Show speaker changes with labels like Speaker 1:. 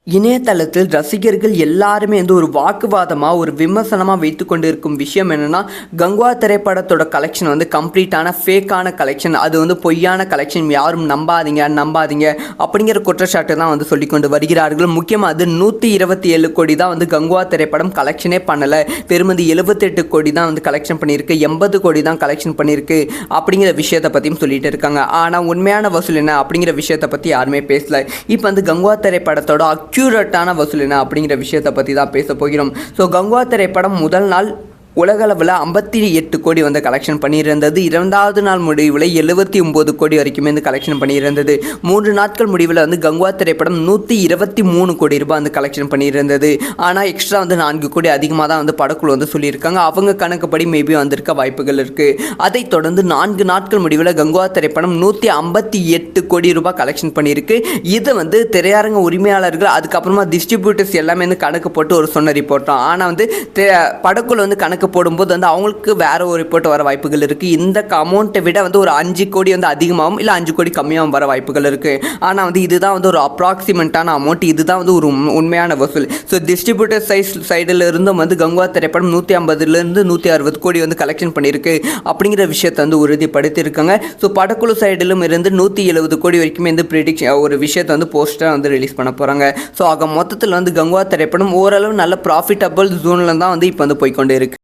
Speaker 1: இணையதளத்தில் ரசிகர்கள் எல்லாருமே ஒரு வாக்குவாதமாக ஒரு விமர்சனமாக வைத்து கொண்டு இருக்கும் விஷயம் என்னென்னா, கங்குவா திரைப்படத்தோட கலெக்ஷன் கம்ப்ளீட்டான ஃபேக்கான கலெக்ஷன், அது பொய்யான கலெக்ஷன், யாரும் நம்பாதீங்க அப்படிங்கிற குற்றச்சாட்டு தான் சொல்லிக்கொண்டு வருகிறார்கள். முக்கியமாக அது 127 கோடி தான் கங்குவா திரைப்படம் கலெக்ஷனே பண்ணலை, பெருமதி 78 கோடி தான் கலெக்ஷன் பண்ணியிருக்கு, 80 கோடி தான் கலெக்ஷன் பண்ணியிருக்கு அப்படிங்கிற விஷயத்தை பற்றியும் சொல்லிட்டு இருக்காங்க. ஆனால் உண்மையான வசூல் என்ன அப்படிங்கிற விஷயத்தை பற்றி யாருமே பேசலை. இப்போ கங்குவா திரைப்படத்தோட அக்யூரேட்டான வசூல் என்ன அப்படிங்கிற விஷயத்தை பற்றி தான் பேச போகிறோம். ஸோ கங்குவா திரைப்படம் முதல் நாள் உலகளவில் 58 கோடி கலெக்ஷன் பண்ணியிருந்தது. 2வது நாள் முடிவில் 79 கோடி வரைக்குமே கலெக்ஷன் பண்ணியிருந்தது. 3 நாட்கள் முடிவில் கங்குவா திரைப்படம் 123 கோடி ரூபாய் கலெக்ஷன் பண்ணியிருந்தது. ஆனால் எக்ஸ்ட்ரா 4 கோடி அதிகமாக தான் படக்குழு சொல்லியிருக்காங்க. அவங்க கணக்குப்படி மேபி வந்திருக்க வாய்ப்புகள் இருக்குது. அதைத் தொடர்ந்து 4 நாட்கள் முடிவில் கங்குவா திரைப்படம் 158 கோடி ரூபாய் கலெக்ஷன் பண்ணியிருக்கு. இது திரையரங்க உரிமையாளர்கள் அதுக்கப்புறமா டிஸ்ட்ரிபியூட்டர்ஸ் எல்லாமே கணக்கு போட்டு ஒரு சொன்ன ரிப்போர்ட் தான். ஆனால் படக்குழு கணக்கு போடும்போது அவங்களுக்கு வேற ஒரு ரிப்போர்ட் வர வாய்ப்புகள் இருக்குது. இந்த அமௌண்ட்டை விட ஒரு 5 கோடி அதிகமாகவும் இல்லை 5 கோடி கம்மியாகவும் வர வாய்ப்புகள் இருக்குது. ஆனால் இதுதான் ஒரு அப்ராக்சிமேட்டான அமௌண்ட், இதுதான் ஒரு உண்மையான வசூல். ஸோ டிஸ்ட்ரிபியூட்டர் சைடில் இருந்தும் கங்குவா திரைப்படம் 150லேருந்து 160 கோடி கலெக்ஷன் பண்ணியிருக்கு அப்படிங்கிற விஷயத்தை உறுதிப்படுத்தியிருக்காங்க. ஸோ படக்குழு சைடிலும் இருந்து 170 கோடி வரைக்குமே ப்ரிடிக்ஷன் ஒரு விஷயத்தை போஸ்டர் ரிலீஸ் பண்ண போகிறாங்க. ஸோ ஆக மொத்தத்தில் கங்குவா திரைப்படம் ஓரளவு நல்ல ப்ராஃபிட்டபிள் ஜோனில் தான் இப்போ போய்கொண்டு இருக்கு.